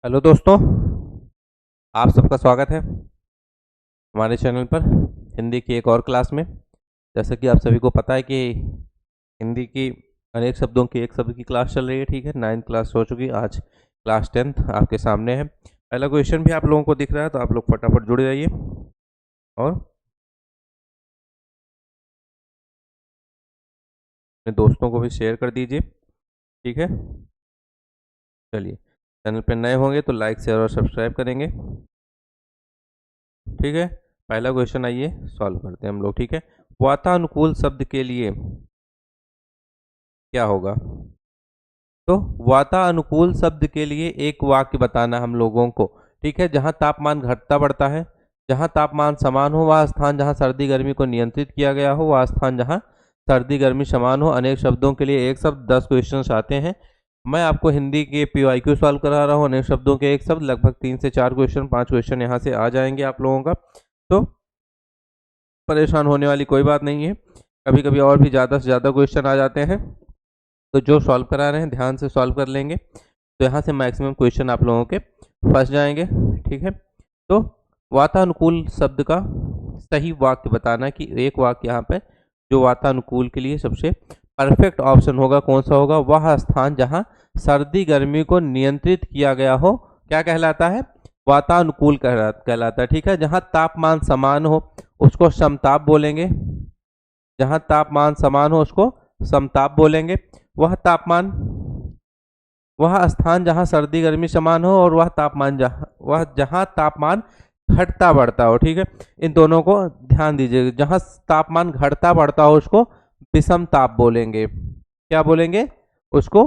Hello दोस्तों, आप सबका स्वागत है हमारे चैनल पर हिंदी की एक और क्लास में। जैसा कि आप सभी को पता है कि हिंदी की अनेक शब्दों की एक शब्द की क्लास चल रही है। ठीक है, 9th क्लास हो चुकी, आज क्लास 10th आपके सामने है। पहला क्वेश्चन भी आप लोगों को दिख रहा है, तो आप लोग फटाफट जुड़ जाइए और अपने दोस्तों को भी शेयर कर दीजिए। ठीक है, चलिए, चैनल पर नए होंगे तो लाइक शेयर और सब्सक्राइब करेंगे। ठीक है, पहला क्वेश्चन आइए सॉल्व करते हैं हम लोग। ठीक है, वातानुकूल शब्द के लिए क्या होगा? तो वातानुकूल शब्द के लिए एक वाक्य बताना हम लोगों को। ठीक है, जहाँ तापमान घटता बढ़ता है, जहाँ तापमान समान हो वह स्थान जहाँ सर्दी गर्मी को नियंत्रित किया गया हो, वह स्थान जहाँ सर्दी गर्मी समान हो। अनेक शब्दों के लिए एक शब्द, 10 क्वेश्चंस आते हैं। मैं आपको हिंदी के PYQ सॉल्व करा रहा हूँ। अनेक शब्दों के एक शब्द, लगभग 3 से 4 क्वेश्चन, 5 क्वेश्चन यहाँ से आ जाएंगे आप लोगों का। तो परेशान होने वाली कोई बात नहीं है। कभी कभी और भी ज़्यादा से ज़्यादा क्वेश्चन आ जाते हैं, तो जो सॉल्व करा रहे हैं ध्यान से सॉल्व कर लेंगे, तो यहाँ से मैक्सिमम क्वेश्चन आप लोगों के फंस जाएंगे। ठीक है, तो वातानुकूल शब्द का सही वाक्य बताना कि एक वाक्य यहाँ पे जो वातानुकूल के लिए सबसे परफेक्ट ऑप्शन होगा कौन सा होगा? वह स्थान जहाँ सर्दी गर्मी को नियंत्रित किया गया हो क्या कहलाता है? वातानुकूल कहलाता है। ठीक है, जहाँ तापमान समान हो उसको समताप बोलेंगे। जहाँ तापमान समान हो उसको समताप बोलेंगे। वह तापमान, वह स्थान जहाँ सर्दी गर्मी समान हो, और वह जहाँ तापमान घटता बढ़ता हो। ठीक है, इन दोनों को ध्यान दीजिएगा। जहाँ तापमान घटता बढ़ता हो उसको विषम ताप बोलेंगे। क्या बोलेंगे? उसको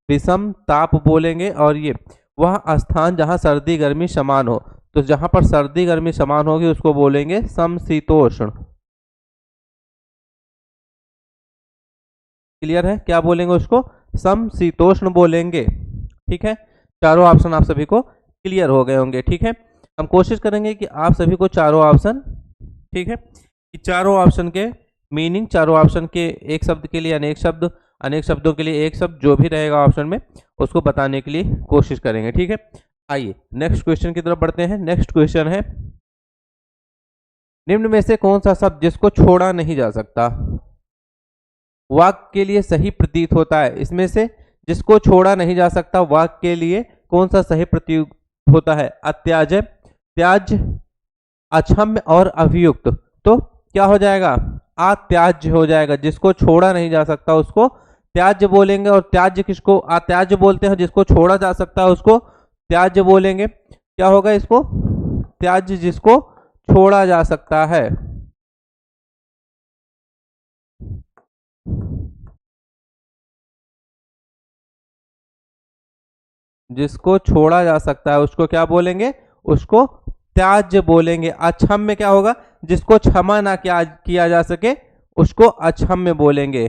विषम ताप बोलेंगे। और ये वह स्थान जहाँ सर्दी गर्मी समान हो, तो जहाँ पर सर्दी गर्मी समान होगी उसको बोलेंगे समशीतोष्ण। क्लियर है? क्या बोलेंगे उसको? समशीतोष्ण बोलेंगे। ठीक है, चारों ऑप्शन आप सभी को क्लियर हो गए होंगे। ठीक है, हम कोशिश करेंगे कि आप सभी को चारों ऑप्शन, ठीक है, कि चारों ऑप्शन के मीनिंग, चारों ऑप्शन के एक शब्द के लिए अनेक शब्द, अनेक शब्दों के लिए एक शब्द, जो भी रहेगा ऑप्शन में उसको बताने के लिए कोशिश करेंगे। ठीक है, आइए नेक्स्ट क्वेश्चन की तरफ बढ़ते हैं। नेक्स्ट क्वेश्चन है, निम्न में से कौन सा शब्द जिसको छोड़ा नहीं जा सकता वाक्य के लिए सही प्रतीत होता है? इसमें से जिसको छोड़ा नहीं जा सकता वाक्य के लिए कौन सा सही प्रतीत होता है? अत्याज्य, त्याज्य, अक्षम्य और अभियुक्त। तो क्या हो जाएगा? अत्याज्य हो जाएगा। जिसको छोड़ा नहीं जा सकता उसको त्याज्य बोलेंगे। और त्याज्य किसको अत्याज्य बोलते हैं? जिसको छोड़ा जा सकता है उसको त्याज्य बोलेंगे। क्या होगा इसको? त्याज्य, जिसको छोड़ा जा सकता है। जिसको छोड़ा जा सकता है उसको क्या बोलेंगे? उसको त्याज्य बोलेंगे। अक्षम्य क्या होगा? जिसको क्षमा ना किया जा सके उसको अक्षम्य बोलेंगे।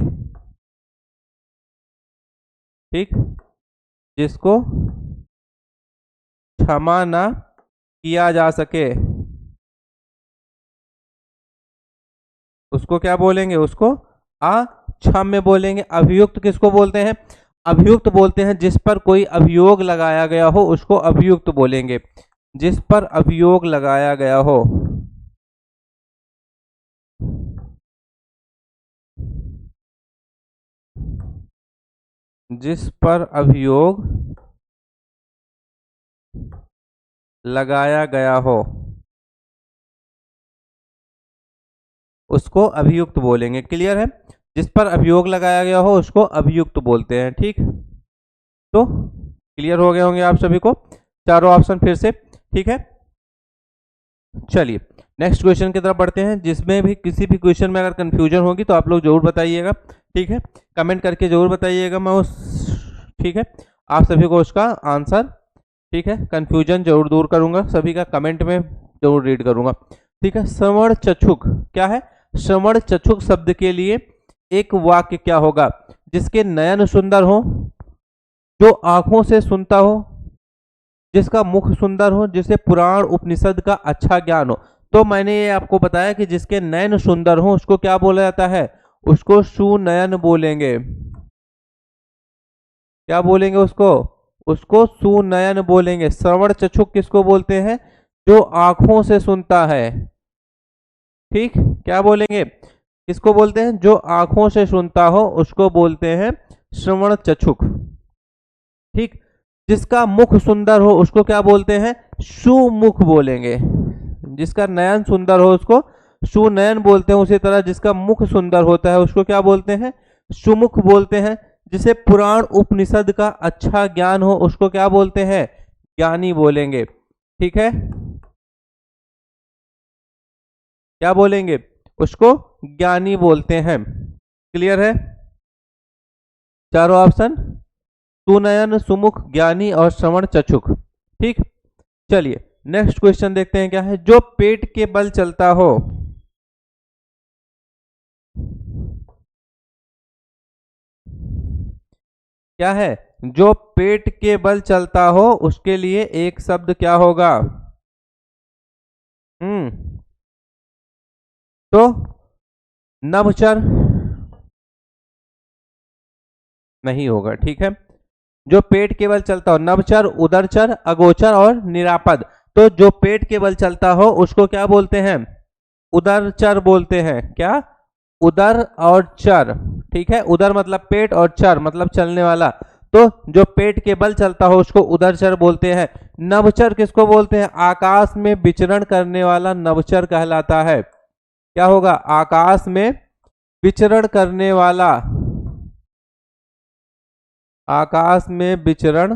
ठीक, जिसको क्षमा ना किया जा सके उसको क्या बोलेंगे? उसको अक्षम्य बोलेंगे। अभियुक्त किसको बोलते हैं? अभियुक्त बोलते हैं जिस पर कोई अभियोग लगाया गया हो उसको अभियुक्त बोलेंगे। जिस पर अभियोग लगाया गया हो, जिस पर अभियोग लगाया गया हो उसको अभियुक्त बोलेंगे। क्लियर है? जिस पर अभियोग लगाया गया हो उसको अभियुक्त बोलते हैं। ठीक, तो क्लियर हो गए होंगे आप सभी को चारों ऑप्शन फिर से। ठीक है, चलिए नेक्स्ट क्वेश्चन की तरफ बढ़ते हैं, जिसमें भी किसी भी क्वेश्चन में अगर कंफ्यूजन होगी तो आप लोग जरूर बताइएगा। ठीक है, कमेंट करके जरूर बताइएगा। मैं उस, ठीक है, आप सभी को उसका आंसर, ठीक है, कंफ्यूजन जरूर दूर करूंगा। सभी का कमेंट में जरूर रीड करूंगा। ठीक है, श्रवण चक्षुक क्या है? श्रवण चक्षुक शब्द के लिए एक वाक्य क्या होगा? जिसके नयन सुंदर हो, जो आंखों से सुनता हो, जिसका मुख सुंदर हो, जिसे पुराण उपनिषद का अच्छा ज्ञान हो। तो मैंने ये आपको बताया कि जिसके नयन सुंदर हो उसको क्या बोला जाता है? उसको सुनयन बोलेंगे। क्या बोलेंगे उसको? उसको सुनयन बोलेंगे। श्रवण चक्षुक किसको बोलते हैं? जो आंखों से सुनता है। ठीक, क्या बोलेंगे? किसको बोलते हैं? जो आंखों से सुनता हो उसको बोलते हैं श्रवण चक्षुक। ठीक, जिसका मुख सुंदर हो उसको क्या बोलते हैं? सुमुख बोलेंगे। जिसका नयन सुंदर हो उसको सुनयन बोलते हैं। उसी तरह जिसका मुख सुंदर होता है उसको क्या बोलते हैं? सुमुख बोलते हैं। जिसे पुराण उपनिषद का अच्छा ज्ञान हो उसको क्या बोलते हैं? ज्ञानी बोलेंगे। ठीक है, क्या बोलेंगे? उसको ज्ञानी बोलते हैं। क्लियर है? चारों ऑप्शन, सुनयन, सुमुख, ज्ञानी और श्रवण चक्षुक। ठीक, चलिए नेक्स्ट क्वेश्चन देखते हैं क्या है। जो पेट के बल चलता हो, क्या है? जो पेट के बल चलता हो उसके लिए एक शब्द क्या होगा? तो नभचर नहीं होगा। ठीक है, जो पेट के बल चलता हो, नभचर, उदरचर, अगोचर और निरापद। तो जो पेट के बल चलता हो उसको क्या बोलते हैं? उदरचर बोलते हैं। क्या? उदर और चर। ठीक है, उदर मतलब पेट और चर मतलब चलने वाला। तो जो पेट के बल चलता हो उसको उदरचर बोलते हैं। नभचर किसको बोलते हैं? आकाश में विचरण करने वाला नभचर कहलाता है। क्या होगा? आकाश में विचरण करने वाला, आकाश में विचरण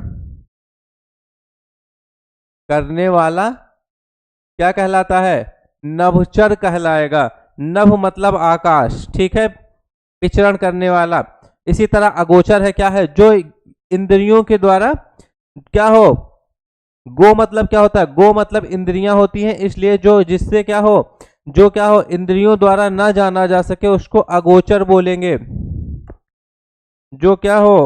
करने वाला क्या कहलाता है? नभचर कहलाएगा। नभ मतलब आकाश। ठीक है, विचरण करने वाला। इसी तरह अगोचर है, क्या है? जो इंद्रियों के द्वारा क्या हो? गो मतलब क्या होता है? गो मतलब इंद्रियां होती हैं, इसलिए जो जिससे क्या हो, जो क्या हो इंद्रियों द्वारा ना जाना जा सके उसको अगोचर बोलेंगे। जो क्या हो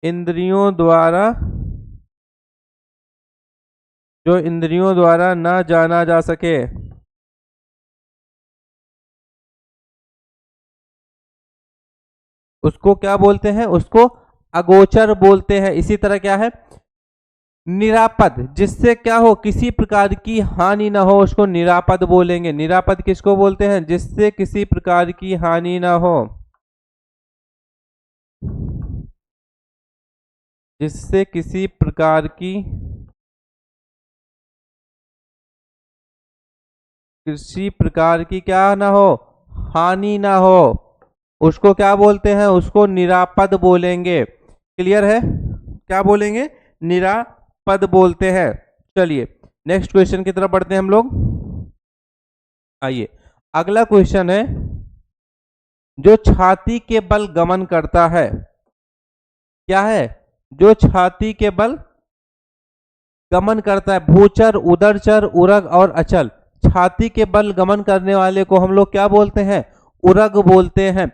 इंद्रियों द्वारा, जो इंद्रियों द्वारा ना जाना जा सके उसको क्या बोलते हैं? उसको अगोचर बोलते हैं। इसी तरह क्या है? निरापद, जिससे क्या हो किसी प्रकार की हानि ना हो उसको निरापद बोलेंगे। निरापद किसको बोलते हैं? जिससे किसी प्रकार की हानि ना हो, जिससे किसी प्रकार की, किसी प्रकार की क्या ना हो, हानि ना हो, उसको क्या बोलते हैं? उसको निरापद बोलेंगे। क्लियर है? क्या बोलेंगे? निरापद बोलते हैं। चलिए नेक्स्ट क्वेश्चन की तरफ बढ़ते हैं हम लोग। आइए, अगला क्वेश्चन है, जो छाती के बल गमन करता है, क्या है? जो छाती के बल गमन करता है, भूचर, उदरचर, उरग और अचल। छाती के बल गमन करने वाले को हम लोग क्या बोलते हैं? उरग बोलते हैं।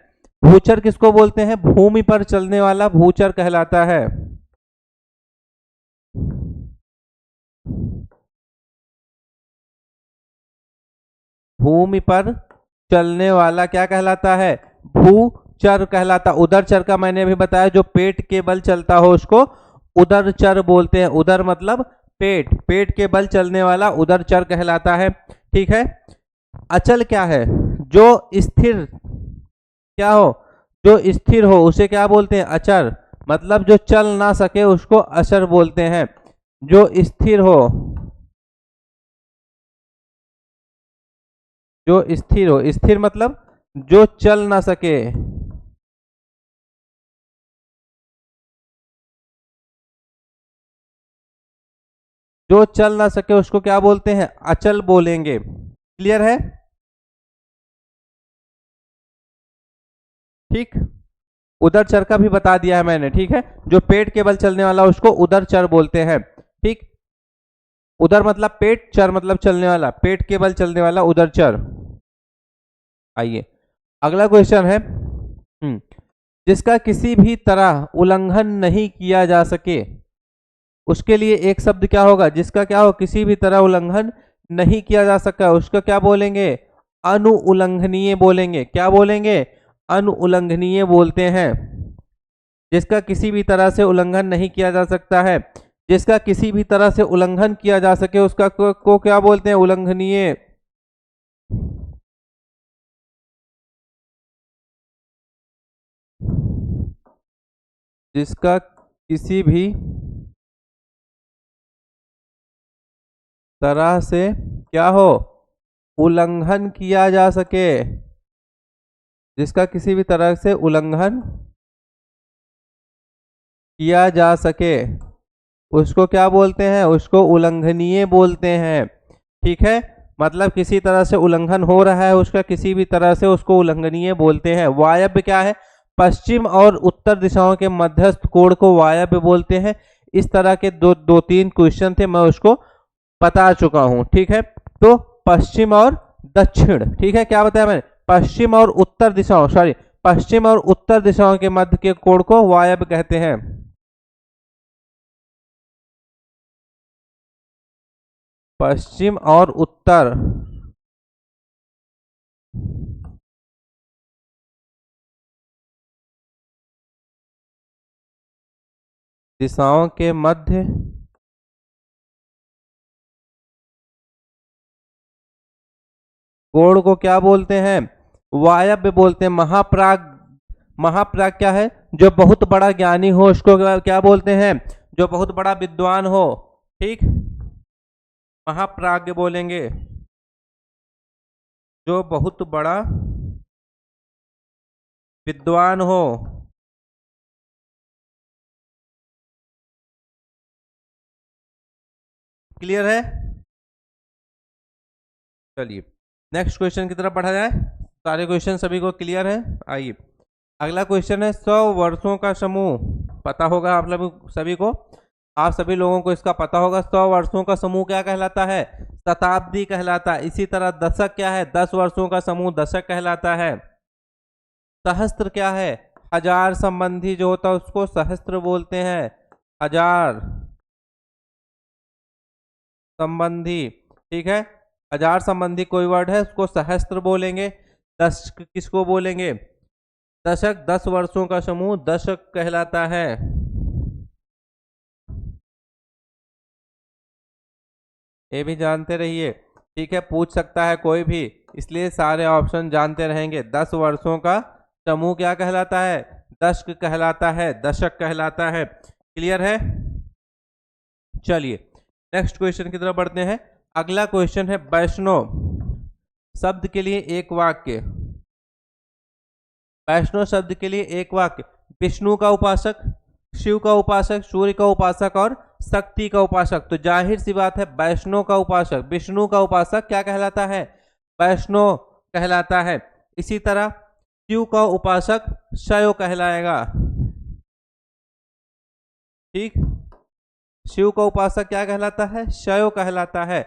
भूचर किसको बोलते हैं? भूमि पर चलने वाला भूचर कहलाता है। भूमि पर चलने वाला क्या कहलाता है? भूचर कहलाता। उदरचर का मैंने अभी बताया, जो पेट के बल चलता हो उसको उदरचर बोलते हैं। उदर मतलब पेट, पेट के बल चलने वाला उदरचर कहलाता है। ठीक है, अचल क्या है? जो स्थिर क्या हो, जो स्थिर हो उसे क्या बोलते हैं? अचर, मतलब जो चल ना सके उसको अचर बोलते हैं। जो स्थिर हो, जो स्थिर हो, स्थिर मतलब जो चल ना सके, जो चल ना सके उसको क्या बोलते हैं? अचल बोलेंगे। क्लियर है? ठीक, उदरचर का भी बता दिया है मैंने। ठीक है, जो पेट के बल चलने वाला उसको उदरचर बोलते हैं। ठीक, उदर मतलब पेट, चर मतलब चलने वाला, पेट के बल चलने वाला उदरचर। आइए अगला क्वेश्चन है, जिसका किसी भी तरह उल्लंघन नहीं किया जा सके उसके लिए एक शब्द क्या होगा? जिसका क्या हो किसी भी तरह उल्लंघन नहीं किया जा सका उसका क्या बोलेंगे? अनुउल्लंघनीय बोलेंगे। क्या बोलेंगे? अनुउल्लंघनीय बोलते हैं। जिसका किसी भी तरह से उल्लंघन नहीं किया जा सकता है। जिसका किसी भी तरह से उल्लंघन किया जा सके उसका को क्या बोलते हैं? उल्लंघनीय। जिसका किसी भी तरह से क्या हो? उल्लंघन किया जा सके। जिसका किसी भी तरह से उल्लंघन किया जा सके उसको क्या बोलते हैं? उसको उल्लंघनीय बोलते हैं। ठीक है, मतलब किसी तरह से उल्लंघन हो रहा है उसका, किसी भी तरह से, उसको उल्लंघनीय बोलते हैं। वायव्य क्या है? पश्चिम और उत्तर दिशाओं के मध्यस्थ कोण को वायव्य बोलते हैं। इस तरह के दो तीन क्वेश्चन थे, मैं उसको बता चुका हूं। ठीक है, तो पश्चिम और दक्षिण, ठीक है, क्या बताया मैंने? पश्चिम और उत्तर दिशाओं, सॉरी, पश्चिम और उत्तर दिशाओं के मध्य के कोण को वायव्य कहते हैं। पश्चिम और उत्तर दिशाओं के मध्य कोण को क्या बोलते हैं? वायव्य बोलते हैं। महाप्राग, महाप्राग क्या है? जो बहुत बड़ा ज्ञानी हो उसको क्या बोलते हैं? जो बहुत बड़ा विद्वान हो। ठीक, महाप्राज्ञ बोलेंगे। जो बहुत बड़ा विद्वान हो। क्लियर है? चलिए नेक्स्ट क्वेश्चन की तरफ बढ़ा जाए। सारे क्वेश्चन सभी को क्लियर है? आइए, अगला क्वेश्चन है 100 वर्षों का समूह। पता होगा आप लोग सभी को, आप सभी लोगों को इसका पता होगा। 100 वर्षों का समूह क्या कहलाता है? शताब्दी कहलाता है। इसी तरह दशक क्या है? 10 वर्षों का समूह दशक कहलाता है। सहस्त्र क्या है? हजार संबंधी जो होता है उसको सहस्त्र बोलते हैं। हजार संबंधी, ठीक है, हजार संबंधी कोई वर्ड है उसको सहस्त्र बोलेंगे। दशक किसको बोलेंगे? दशक, 10 वर्षों का समूह दशक कहलाता है। ये भी जानते रहिए, ठीक है, पूछ सकता है कोई भी, इसलिए सारे ऑप्शन जानते रहेंगे। 10 वर्षों का समूह क्या कहलाता है? दशक कहलाता है, दशक कहलाता है। क्लियर है? चलिए नेक्स्ट क्वेश्चन की तरफ बढ़ते हैं। अगला क्वेश्चन है वैष्णव शब्द के लिए एक वाक्य। वैष्णव शब्द के लिए एक वाक्य। विष्णु का उपासक, शिव का उपासक, सूर्य का उपासक और शक्ति का उपासक। तो जाहिर सी बात है वैष्णव का उपासक, विष्णु का उपासक क्या कहलाता है? वैष्णव कहलाता है। इसी तरह शिव का उपासक शैव कहलाएगा। ठीक, शिव का उपासक क्या कहलाता है? शैव कहलाता है।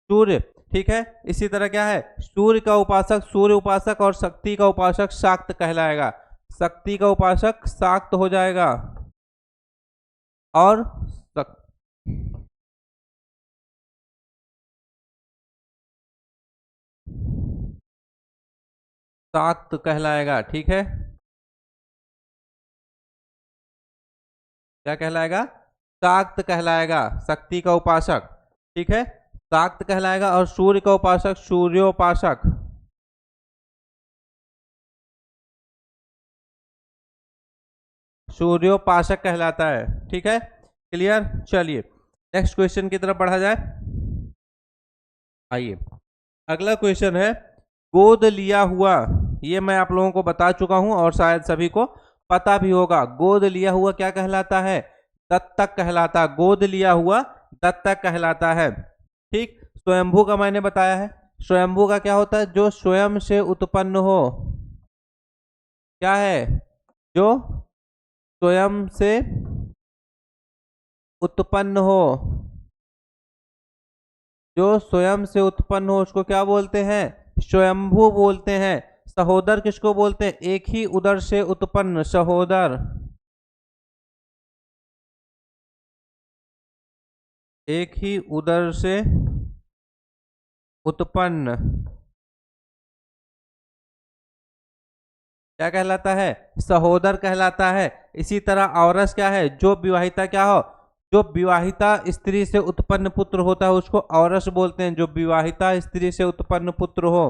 सूर्य, ठीक है, इसी तरह क्या है? सूर्य का उपासक सूर्य उपासक और शक्ति का उपासक शाक्त कहलाएगा। शक्ति का उपासक शाक्त हो जाएगा। और शाक्त कहलाएगा। ठीक है, क्या कहलाएगा? शाक्त कहलाएगा, शक्ति का उपासक। ठीक है, शाक्त कहलाएगा। और सूर्य का उपासक सूर्योपासक। सूर्योपासक कहलाता है। ठीक है, क्लियर? चलिए नेक्स्ट क्वेश्चन की तरफ बढ़ा जाए। आइए, अगला क्वेश्चन है गोद लिया हुआ। ये मैं आप लोगों को बता चुका हूं और शायद सभी को पता भी होगा। गोद लिया हुआ क्या कहलाता है? दत्तक कहलाता है। गोद लिया हुआ दत्तक कहलाता है। ठीक, स्वयंभू का मैंने बताया है। स्वयंभू का क्या होता है? जो स्वयं से उत्पन्न हो। क्या है? जो स्वयं से उत्पन्न हो। जो स्वयं से उत्पन्न हो उसको क्या बोलते हैं? स्वयंभू बोलते हैं। सहोदर किसको बोलते हैं? एक ही उदर से उत्पन्न सहोदर। एक ही उदर से उत्पन्न क्या कहलाता है? सहोदर कहलाता है। इसी तरह औरस क्या है? जो विवाहिता क्या हो, जो विवाहिता स्त्री से उत्पन्न पुत्र होता है उसको औरस बोलते हैं, जो विवाहिता स्त्री से उत्पन्न पुत्र हो।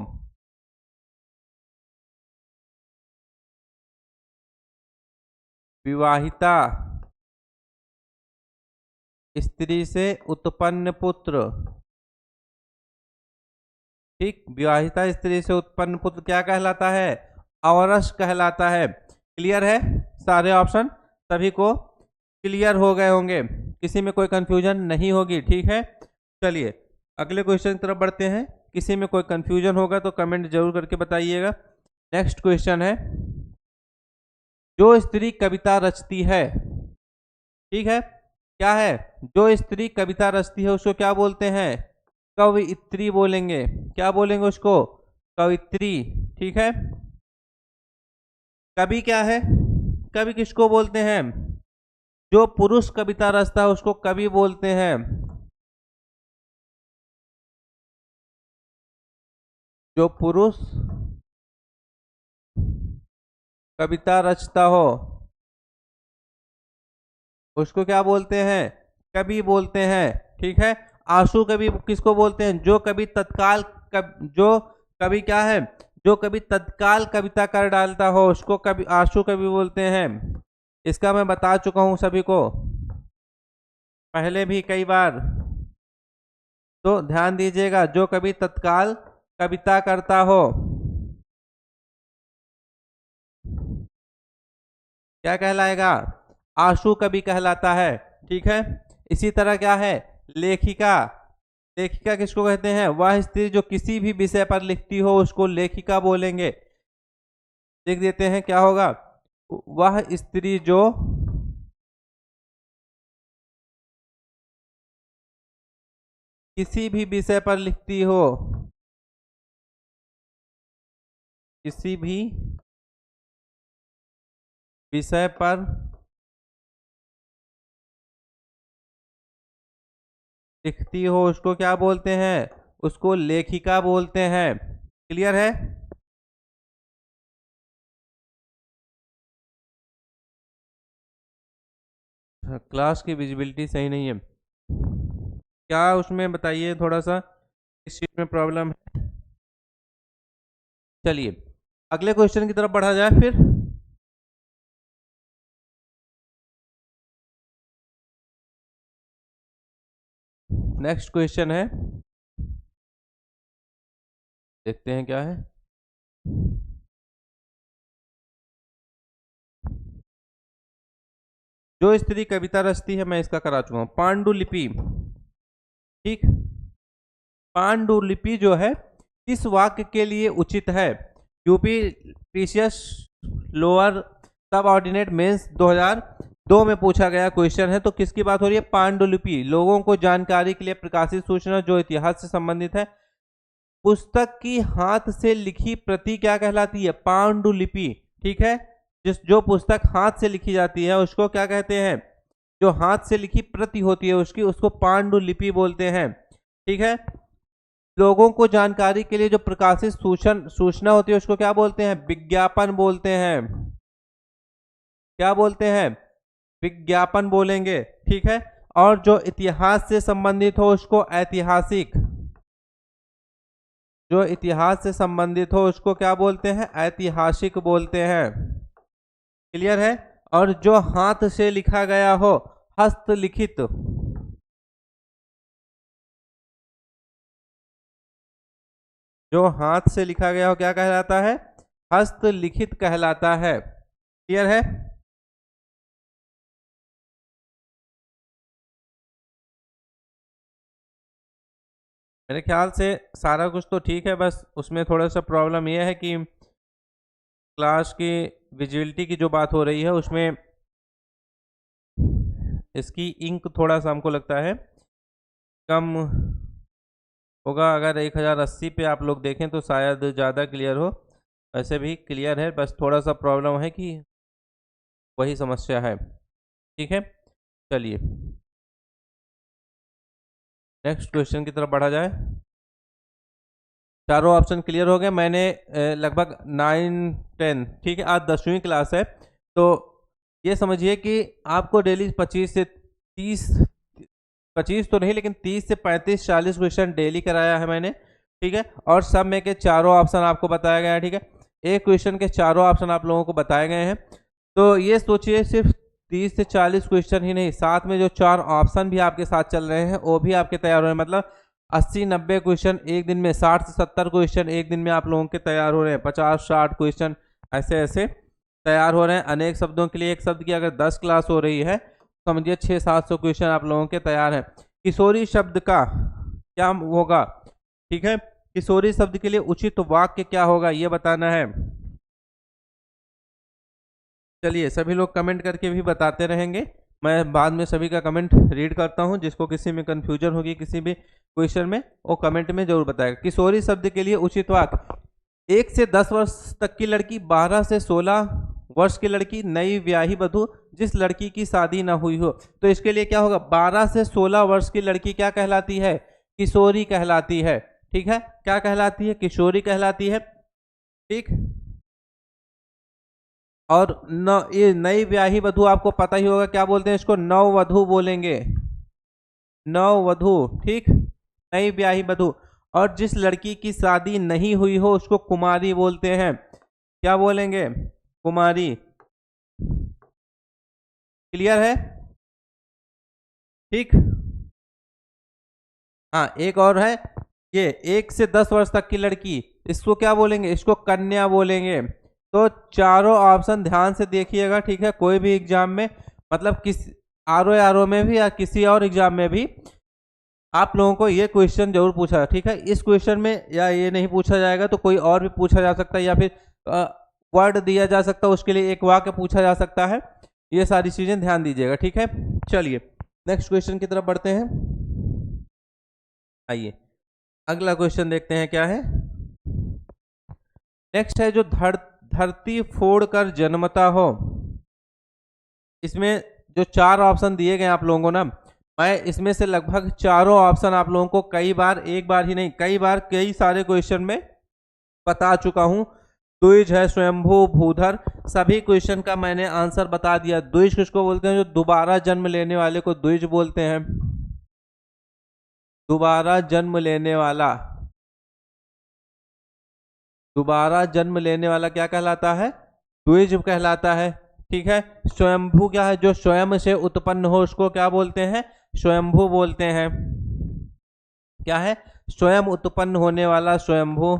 विवाहिता स्त्री से उत्पन्न पुत्र, ठीक, विवाहिता स्त्री से उत्पन्न पुत्र क्या कहलाता है? औरस कहलाता है। क्लियर है? सारे ऑप्शन सभी को क्लियर हो गए होंगे, किसी में कोई कंफ्यूजन नहीं होगी। ठीक है, चलिए अगले क्वेश्चन की तरफ बढ़ते हैं। किसी में कोई कंफ्यूजन होगा तो कमेंट जरूर करके बताइएगा। नेक्स्ट क्वेश्चन है, जो स्त्री कविता रचती है, ठीक है, क्या है? जो स्त्री कविता रचती है उसको क्या बोलते हैं? कवियत्री बोलेंगे। क्या बोलेंगे उसको? कवित्री। ठीक है, कवि क्या है? कवि किसको बोलते हैं? जो पुरुष कविता रचता है उसको कवि बोलते हैं। जो पुरुष कविता रचता हो उसको क्या बोलते हैं? कवि बोलते हैं। ठीक है, आशु कवि किसको बोलते हैं? जो कवि तत्काल जो कवि क्या है? जो कवि तत्काल कविता कर डालता हो उसको कवि आशु कवि बोलते हैं। इसका मैं बता चुका हूं सभी को पहले भी कई बार, तो ध्यान दीजिएगा। जो कवि तत्काल कविता करता हो क्या कहलाएगा? आशु कवि कहलाता है। ठीक है, इसी तरह क्या है? लेखिका। लेखिका किसको कहते हैं? वह स्त्री जो किसी भी विषय पर लिखती हो उसको लेखिका बोलेंगे। देख देते हैं क्या होगा। वह स्त्री जो किसी भी विषय पर लिखती हो, किसी भी विषय पर लिखती हो उसको क्या बोलते हैं? उसको लेखिका बोलते हैं। क्लियर है? क्लास की विजिबिलिटी सही नहीं है क्या? उसमें बताइए थोड़ा सा इस चीज में प्रॉब्लम है। चलिए अगले क्वेश्चन की तरफ बढ़ा जाए फिर। नेक्स्ट क्वेश्चन है, देखते हैं क्या है। जो स्त्री कविता रचती है, मैं इसका करा चुका हूं, पांडुलिपि। ठीक, पांडुलिपि जो है किस वाक्य के लिए उचित है? यूपी पीसीएस लोअर सब ऑर्डिनेट मेंस 2002 में पूछा गया क्वेश्चन है। तो किसकी बात हो रही है? पांडुलिपि, लोगों को जानकारी के लिए प्रकाशित सूचना जो इतिहास से संबंधित है। पुस्तक की हाथ से लिखी प्रति क्या कहलाती है? पांडुलिपि। ठीक है, जो पुस्तक हाथ से लिखी जाती है उसको क्या कहते हैं? जो हाथ से लिखी प्रति होती है उसकी, उसको पांडुलिपि बोलते हैं। ठीक है, लोगों को जानकारी के लिए जो प्रकाशित सूचना होती है उसको क्या बोलते हैं? विज्ञापन बोलते हैं। क्या बोलते हैं? विज्ञापन बोलेंगे। ठीक है, और जो इतिहास से संबंधित हो उसको ऐतिहासिक, जो इतिहास से संबंधित हो उसको क्या बोलते हैं? ऐतिहासिक बोलते हैं। क्लियर है? और जो हाथ से लिखा गया हो, हस्तलिखित, जो हाथ से लिखा गया हो क्या कहलाता है? हस्तलिखित कहलाता है। क्लियर है? मेरे ख्याल से सारा कुछ तो ठीक है, बस उसमें थोड़ा सा प्रॉब्लम यह है कि क्लास की विजुअलिटी की जो बात हो रही है उसमें इसकी इंक थोड़ा सा हमको लगता है कम होगा। अगर 1080 पे आप लोग देखें तो शायद ज़्यादा क्लियर हो, वैसे भी क्लियर है, बस थोड़ा सा प्रॉब्लम है कि वही समस्या है। ठीक है, चलिए नेक्स्ट क्वेश्चन की तरफ बढ़ा जाए। चारों ऑप्शन क्लियर हो गए। मैंने लगभग 9-10, ठीक है, आज 10वीं क्लास है, तो ये समझिए कि आपको डेली 25 से 30, 25 तो नहीं लेकिन 30 से 35-40 क्वेश्चन डेली कराया है मैंने, ठीक है। और सब में के चारों ऑप्शन आपको बताया गया है, ठीक है। एक क्वेश्चन के चारों ऑप्शन आप लोगों को बताए गए हैं। तो ये सोचिए सिर्फ 30 से 40 क्वेश्चन ही नहीं, साथ में जो 4 ऑप्शन भी आपके साथ चल रहे हैं वो भी आपके तैयार हो रहे हैं। मतलब 80-90 क्वेश्चन एक दिन में, 60 से 70 क्वेश्चन एक दिन में आप लोगों के तैयार हो रहे हैं। 50-60 क्वेश्चन ऐसे ऐसे तैयार हो रहे हैं। अनेक शब्दों के लिए एक शब्द की अगर 10 क्लास हो रही है, समझिए 600-700 क्वेश्चन आप लोगों के तैयार हैं। किशोरी शब्द का क्या होगा, ठीक है, किशोरी शब्द के लिए उचित वाक्य क्या होगा ये बताना है। चलिए सभी लोग कमेंट करके भी बताते रहेंगे, मैं बाद में सभी का कमेंट रीड करता हूं। जिसको किसी में कंफ्यूजन होगी किसी भी क्वेश्चन में, वो कमेंट में जरूर बताएगा। किशोरी शब्द के लिए उचित वाक्य, 1 से 10 वर्ष तक की लड़की, 12 से 16 वर्ष की लड़की, नई ब्याही वधू, जिस लड़की की शादी ना हुई हो। तो इसके लिए क्या होगा, 12 से 16 वर्ष की लड़की क्या कहलाती है, किशोरी कहलाती है, ठीक है। क्या कहलाती है, किशोरी कहलाती है, ठीक। और न ये नई ब्याही वधू आपको पता ही होगा क्या बोलते हैं इसको, नववधू बोलेंगे, नववधू, ठीक, नई ब्याही वधू। और जिस लड़की की शादी नहीं हुई हो उसको कुमारी बोलते हैं, क्या बोलेंगे, कुमारी। क्लियर है, ठीक। हाँ एक और है, ये 1 से 10 वर्ष तक की लड़की, इसको क्या बोलेंगे, इसको कन्या बोलेंगे। तो चारों ऑप्शन ध्यान से देखिएगा, ठीक है। कोई भी एग्जाम में, मतलब किस आरओ में भी या किसी और एग्जाम में भी आप लोगों को ये क्वेश्चन जरूर पूछा, ठीक है। इस क्वेश्चन में या ये नहीं पूछा जाएगा तो कोई और भी पूछा जा सकता है, या फिर वर्ड दिया जा सकता है, उसके लिए एक वाक्य पूछा जा सकता है। ये सारी चीजें ध्यान दीजिएगा, ठीक है। चलिए नेक्स्ट क्वेश्चन की तरफ बढ़ते हैं। आइए अगला क्वेश्चन देखते हैं क्या है। नेक्स्ट है, जो धरती फोड़ कर जन्मता हो। इसमें जो 4 ऑप्शन दिए गए आप लोगों को ना, मैं इसमें से लगभग चारों ऑप्शन आप लोगों को कई बार, एक बार ही नहीं कई बार, कई सारे क्वेश्चन में बता चुका हूं। द्विज है, स्वयंभू, भूधर, सभी क्वेश्चन का मैंने आंसर बता दिया। द्विज किसको बोलते हैं, जो दोबारा जन्म लेने वाले को द्विज बोलते हैं, दोबारा जन्म लेने वाला, दोबारा जन्म लेने वाला क्या कहलाता है, द्विज कहलाता है, ठीक है। स्वयंभू क्या है, जो स्वयं से उत्पन्न हो उसको क्या बोलते हैं, स्वयंभू बोलते हैं। क्या है, स्वयं उत्पन्न होने वाला, स्वयंभू,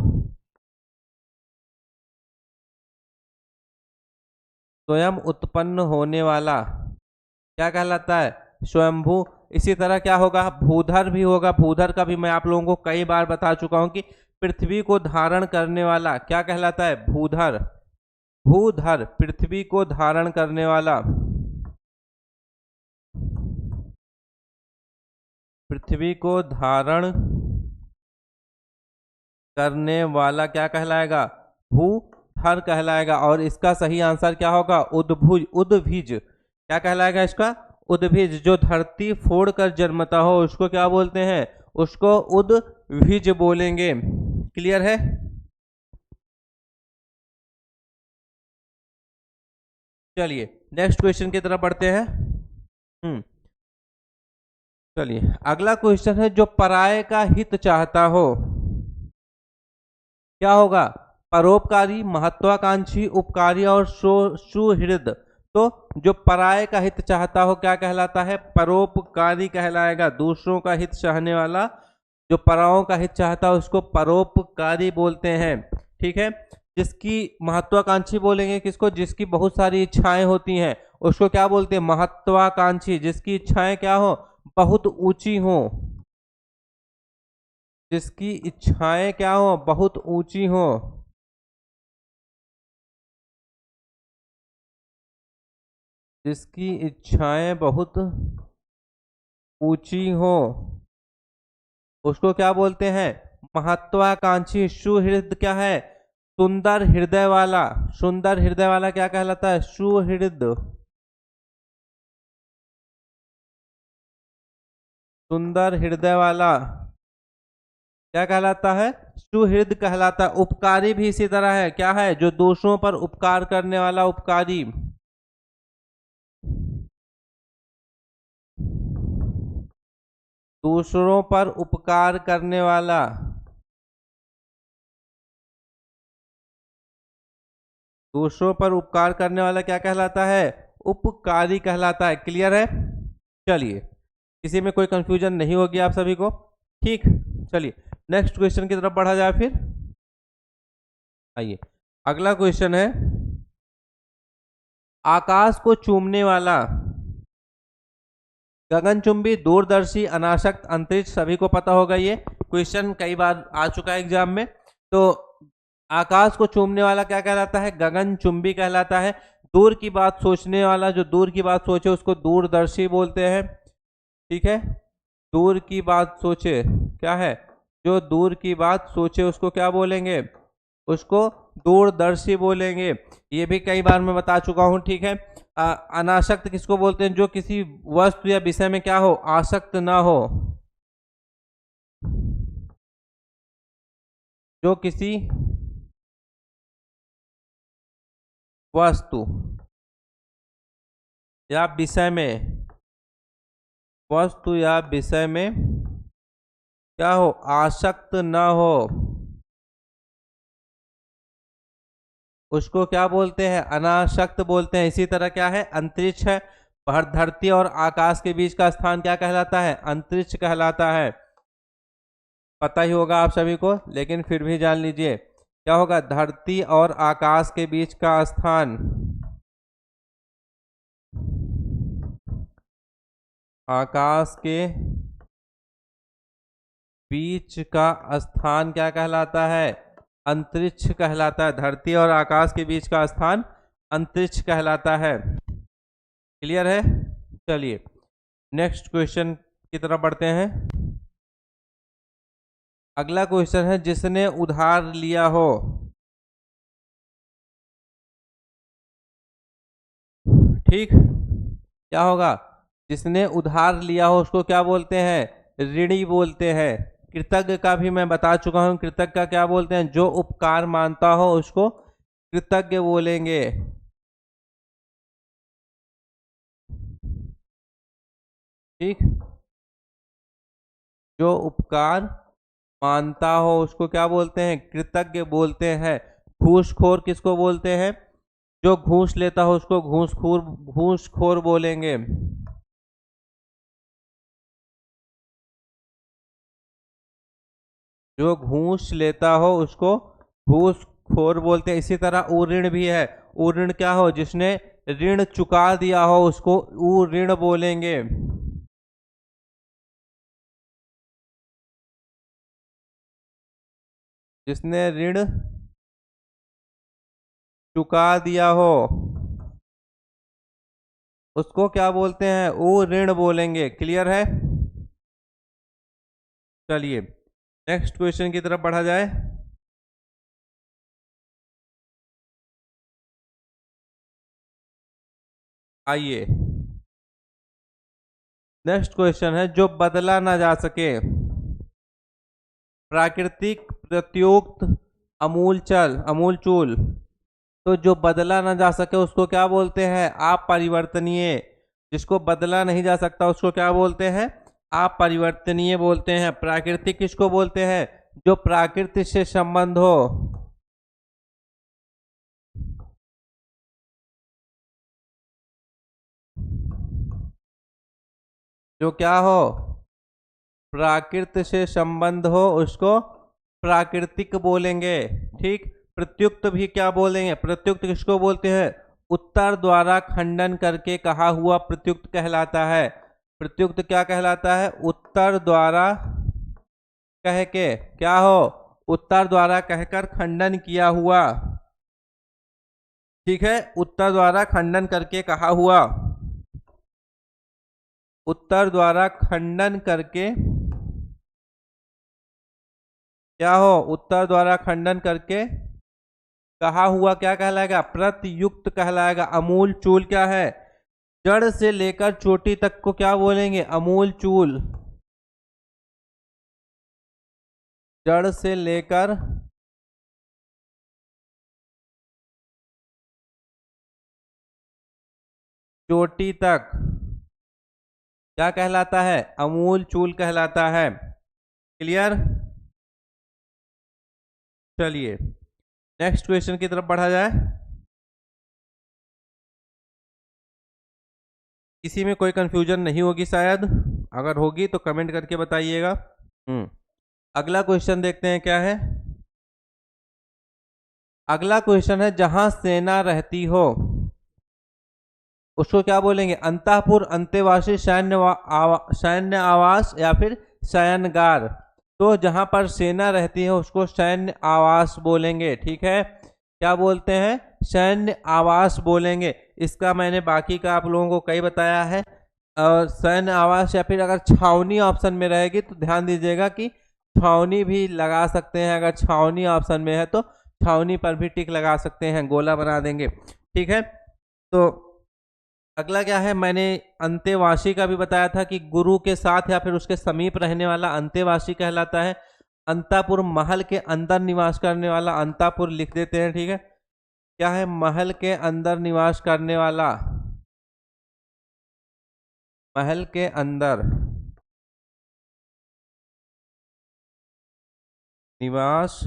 स्वयं उत्पन्न होने वाला क्या कहलाता है, स्वयंभू। इसी तरह क्या होगा, भूधर भी होगा। भूधर का भी मैं आप लोगों को कई बार बता चुका हूं कि पृथ्वी को धारण करने वाला क्या कहलाता है, भूधर, भूधर, पृथ्वी को धारण करने वाला, पृथ्वी को धारण करने वाला क्या कहलाएगा, भूधर कहलाएगा। और इसका सही आंसर क्या होगा, उद्भुज, उद्भिज, क्या कहलाएगा इसका, उद्भिज। जो धरती फोड़ कर जन्मता हो उसको क्या बोलते हैं, उसको उद्भिज बोलेंगे। क्लियर है। चलिए नेक्स्ट क्वेश्चन की तरफ बढ़ते हैं। चलिए अगला क्वेश्चन है, जो पराये का हित चाहता हो, क्या होगा, परोपकारी, महत्वाकांक्षी, उपकारी और सुहृद। तो जो पराये का हित चाहता हो क्या कहलाता है, परोपकारी कहलाएगा, दूसरों का हित चाहने वाला, जो पराओं का हित चाहता है उसको परोपकारी बोलते हैं, ठीक है। जिसकी महत्वाकांक्षी बोलेंगे किसको, जिसकी बहुत सारी इच्छाएं होती हैं उसको क्या बोलते हैं, महत्वाकांक्षी। जिसकी इच्छाएं क्या हो, बहुत ऊंची हो, जिसकी इच्छाएं क्या हो, बहुत ऊंची हो, जिसकी इच्छाएं बहुत ऊंची हो उसको क्या बोलते हैं, महत्वाकांक्षी। सुहृद क्या है, सुंदर हृदय वाला, सुंदर हृदय वाला क्या कहलाता है, सुहृद, सुंदर हृदय वाला। क्या कहलाता है? सुहृद कहलाता है। उपकारी भी इसी तरह है, क्या है? जो दूसरों पर उपकार करने वाला, उपकारी। दूसरों पर उपकार करने वाला, दूसरों पर उपकार करने वाला क्या कहलाता है? उपकारी कहलाता है। क्लियर है? चलिए, किसी में कोई कंफ्यूजन नहीं होगी आप सभी को, ठीक। चलिए नेक्स्ट क्वेश्चन की तरफ बढ़ा जाए फिर। आइए, अगला क्वेश्चन है, आकाश को चूमने वाला, गगनचुंबी, दूरदर्शी, अनासक्त, अंतरिक्ष। सभी को पता होगा, ये क्वेश्चन कई बार आ चुका है एग्जाम में। तो आकाश को चूमने वाला क्या कहलाता है? गगनचुंबी कहलाता है। दूर की बात सोचने वाला, जो दूर की बात सोचे उसको दूरदर्शी बोलते हैं, ठीक है। दूर की बात सोचे, क्या है? जो दूर की बात सोचे उसको क्या बोलेंगे? उसको दूरदर्शी बोलेंगे। ये भी कई बार मैं बता चुका हूं, ठीक है। अनासक्त किसको बोलते हैं? जो किसी वस्तु या विषय में क्या हो? आसक्त ना हो, जो किसी वस्तु या विषय में, वस्तु या विषय में क्या हो? आसक्त ना हो, उसको क्या बोलते हैं? अनासक्त बोलते हैं। इसी तरह क्या है? अंतरिक्ष है। धरती और आकाश के बीच का स्थान क्या कहलाता है? अंतरिक्ष कहलाता है। पता ही होगा आप सभी को, लेकिन फिर भी जान लीजिए, क्या होगा? धरती और आकाश के बीच का स्थान, आकाश के बीच का स्थान क्या कहलाता है? अंतरिक्ष कहलाता है। धरती और आकाश के बीच का स्थान अंतरिक्ष कहलाता है। क्लियर है? चलिए नेक्स्ट क्वेश्चन की तरफ बढ़ते हैं। अगला क्वेश्चन है, जिसने उधार लिया हो, ठीक, क्या होगा? जिसने उधार लिया हो उसको क्या बोलते हैं? ऋणी बोलते हैं। कृतज्ञ का भी मैं बता चुका हूं, कृतज्ञ का क्या बोलते हैं? जो उपकार मानता हो उसको कृतज्ञ बोलेंगे, ठीक। जो उपकार मानता हो उसको क्या बोलते हैं? कृतज्ञ बोलते हैं। घूसखोर किसको बोलते हैं? जो घूस लेता हो उसको घूसखोर, घूसखोर बोलेंगे। जो घूस लेता हो उसको घूसखोर बोलते हैं। इसी तरह उऋण भी है। उऋण क्या हो? जिसने ऋण चुका दिया हो उसको उऋण बोलेंगे। जिसने ऋण चुका दिया हो उसको क्या बोलते हैं? उऋण बोलेंगे। क्लियर है? चलिए नेक्स्ट क्वेश्चन की तरफ बढ़ा जाए। आइए, नेक्स्ट क्वेश्चन है, जो बदला ना जा सके, प्राकृतिक, प्रत्युक्त, अमूलचल, अमूलचूल। तो जो बदला ना जा सके उसको क्या बोलते हैं? अपरिवर्तनीय। जिसको बदला नहीं जा सकता उसको क्या बोलते हैं? अपरिवर्तनीय बोलते हैं। प्राकृतिक किसको बोलते हैं? जो प्राकृतिक से संबंध हो, जो क्या हो? प्राकृत से संबंध हो उसको प्राकृतिक बोलेंगे, ठीक। प्रत्युक्त भी क्या बोलेंगे? प्रत्युक्त किसको बोलते हैं? उत्तर द्वारा खंडन करके कहा हुआ प्रत्युक्त कहलाता है। प्रत्युक्त क्या कहलाता है? उत्तर द्वारा कह के, क्या हो? उत्तर द्वारा कहकर खंडन किया हुआ, ठीक है। उत्तर द्वारा खंडन करके कहा हुआ, उत्तर द्वारा खंडन करके क्या हो? उत्तर द्वारा खंडन करके कहा हुआ क्या कहलाएगा? प्रत्युक्त कहलाएगा। अमूल चूल क्या है? जड़ से लेकर चोटी तक को क्या बोलेंगे? अमूल चूल। जड़ से लेकर चोटी तक क्या कहलाता है? अमूल चूल कहलाता है। क्लियर? चलिए नेक्स्ट क्वेश्चन की तरफ बढ़ा जाए। किसी में कोई कंफ्यूजन नहीं होगी शायद, अगर होगी तो कमेंट करके बताइएगा। अगला क्वेश्चन देखते हैं क्या है। अगला क्वेश्चन है जहां सेना रहती हो उसको क्या बोलेंगे? अंतःपुर, अंतेवासी, सैन्य आवास या फिर शयनगार। तो जहां पर सेना रहती है उसको सैन्य आवास बोलेंगे। ठीक है, क्या बोलते हैं? सैन्य आवास बोलेंगे। इसका मैंने बाकी का आप लोगों को कई बताया है। और सैन्य आवास या फिर अगर छावनी ऑप्शन में रहेगी तो ध्यान दीजिएगा कि छावनी भी लगा सकते हैं। अगर छावनी ऑप्शन में है तो छावनी पर भी टिक लगा सकते हैं, गोला बना देंगे। ठीक है, तो अगला क्या है? मैंने अंतेवासी का भी बताया था कि गुरु के साथ या फिर उसके समीप रहने वाला अंतेवासी कहलाता है। अंतापुर, महल के अंदर निवास करने वाला, अंतापुर लिख देते हैं। ठीक है, क्या है? महल के अंदर निवास करने वाला, महल के अंदर निवास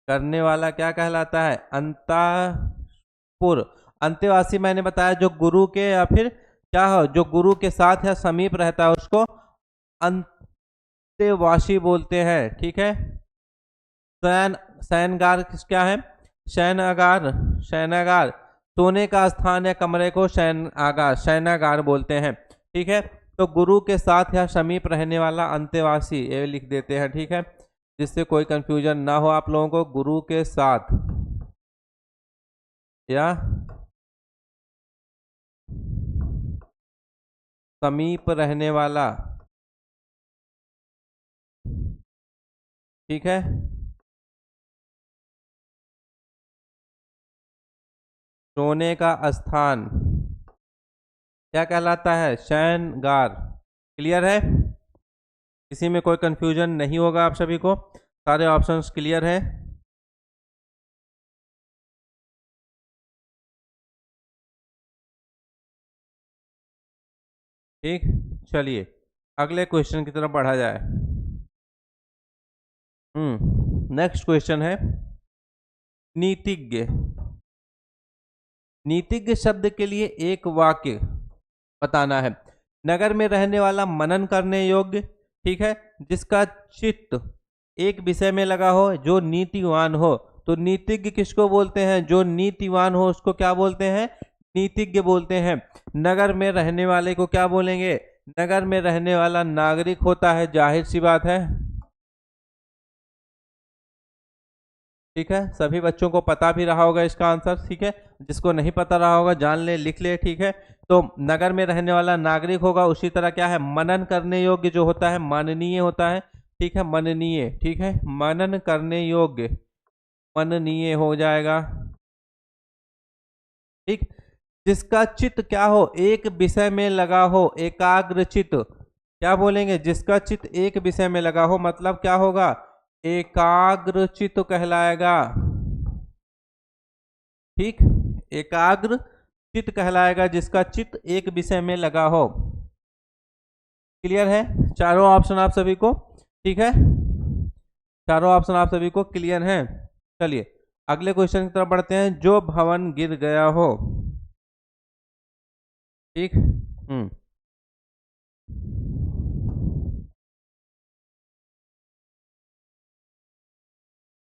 करने वाला क्या कहलाता है? अंतापुर। अंतेवासी मैंने बताया जो गुरु के या फिर क्या हो, जो गुरु के साथ या समीप रहता है उसको अंतेवासी बोलते हैं। ठीक है, शयनगार क्या है? शयनागार, शयनागार सोने का स्थान या कमरे को शयनागार, शयनागार बोलते हैं। ठीक है, तो गुरु के साथ या समीप रहने वाला अंतेवासी ये लिख देते हैं। ठीक है, जिससे कोई कंफ्यूजन ना हो आप लोगों को। गुरु के साथ या समीप रहने वाला। ठीक है, सोने का स्थान क्या कहलाता है? शयनगार। क्लियर है? किसी में कोई कंफ्यूजन नहीं होगा आप सभी को? सारे ऑप्शंस क्लियर हैं? ठीक, चलिए अगले क्वेश्चन की तरफ बढ़ा जाए। नेक्स्ट क्वेश्चन है नीतिज्ञ। नीतिज्ञ शब्द के लिए एक वाक्य बताना है। नगर में रहने वाला, मनन करने योग्य, ठीक है, जिसका चित्त एक विषय में लगा हो, जो नीतिवान हो। तो नीतिज्ञ किसको बोलते हैं? जो नीतिवान हो उसको क्या बोलते हैं? नीतिज्ञ बोलते हैं। नगर में रहने वाले को क्या बोलेंगे? नगर में रहने वाला नागरिक होता है, जाहिर सी बात है। ठीक है, सभी बच्चों को पता भी रहा होगा इसका आंसर। ठीक है, जिसको नहीं पता रहा होगा जान ले, लिख ले। ठीक है, तो नगर में रहने वाला नागरिक होगा। उसी तरह क्या है? मनन करने योग्य जो होता है, माननीय होता है। ठीक है, मननीय। ठीक है, मनन करने योग्य, मननीय हो जाएगा। ठीक, जिसका चित्त क्या हो? एक विषय में लगा हो, एकाग्र चित्त। क्या बोलेंगे? जिसका चित्त एक विषय में लगा हो, मतलब क्या होगा? एकाग्र चित्त कहलाएगा। ठीक, एकाग्र चित्त कहलाएगा जिसका चित्त एक विषय में लगा हो। क्लियर है? चारों ऑप्शन आप सभी को? ठीक है, चारों ऑप्शन आप सभी को क्लियर हैं? चलिए अगले क्वेश्चन की तरफ बढ़ते हैं। जो भवन गिर गया हो। ठीक,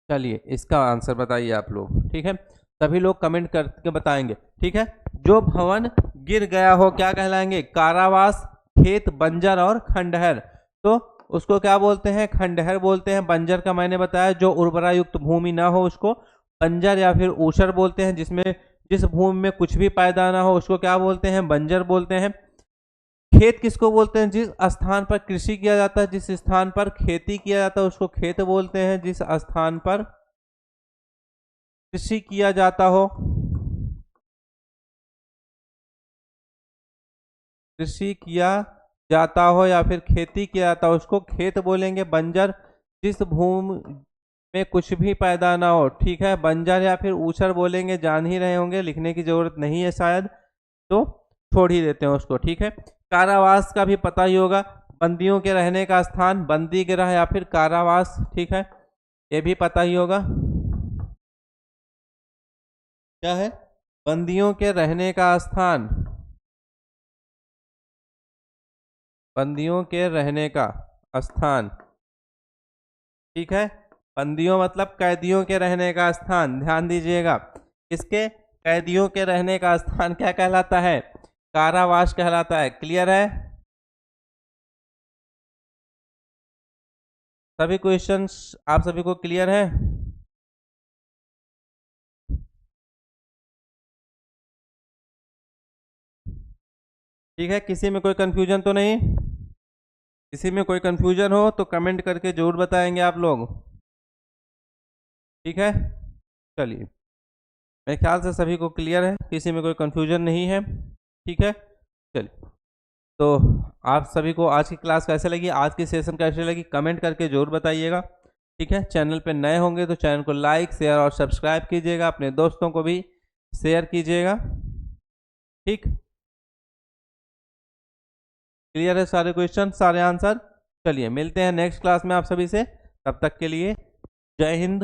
चलिए इसका आंसर बताइए आप लोग। ठीक है, सभी लोग कमेंट करके बताएंगे। ठीक है, जो भवन गिर गया हो क्या कहलाएंगे? कारावास, खेत, बंजर और खंडहर। तो उसको क्या बोलते हैं? खंडहर बोलते हैं। बंजर का मैंने बताया जो उर्वरा युक्त भूमि ना हो उसको बंजर या फिर ऊसर बोलते हैं। जिसमें जिस भूमि में कुछ भी पैदा ना हो उसको क्या बोलते हैं? बंजर बोलते हैं। खेत किसको बोलते हैं? जिस स्थान पर कृषि किया जाता है, जिस स्थान पर खेती किया जाता है उसको खेत बोलते हैं। जिस स्थान पर कृषि किया जाता हो, कृषि किया जाता हो या फिर खेती किया जाता हो उसको खेत बोलेंगे। बंजर जिस भूमि में कुछ भी पैदा ना हो, ठीक है। बंजर या फिर ऊसर बोलेंगे, जान ही रहे होंगे, लिखने की जरूरत नहीं है शायद, तो छोड़ ही देते हैं उसको, ठीक है। कारावास का भी पता ही होगा, बंदियों के रहने का स्थान, बंदी गृह या फिर कारावास, ठीक है, ये भी पता ही होगा। क्या है? बंदियों के रहने का स्थान, बंदियों के रहने का स्थान, ठीक है। बंदियों मतलब कैदियों के रहने का स्थान, ध्यान दीजिएगा। इसके कैदियों के रहने का स्थान क्या कहलाता है? कारावास कहलाता है। क्लियर है? सभी क्वेश्चंस आप सभी को क्लियर है? ठीक है, किसी में कोई कंफ्यूजन तो नहीं? किसी में कोई कंफ्यूजन हो तो कमेंट करके जरूर बताएंगे आप लोग, ठीक है। चलिए, मेरे ख्याल से सभी को क्लियर है, किसी में कोई कंफ्यूजन नहीं है, ठीक है। चलिए, तो आप सभी को आज की क्लास कैसे लगी, आज की सेशन कैसे लगी, कमेंट करके जरूर बताइएगा, ठीक है। चैनल पे नए होंगे तो चैनल को लाइक शेयर और सब्सक्राइब कीजिएगा, अपने दोस्तों को भी शेयर कीजिएगा, ठीक। क्लियर है सारे क्वेश्चन, सारे आंसर? चलिए, मिलते हैं नेक्स्ट क्लास में आप सभी से, तब तक के लिए जय हिंद।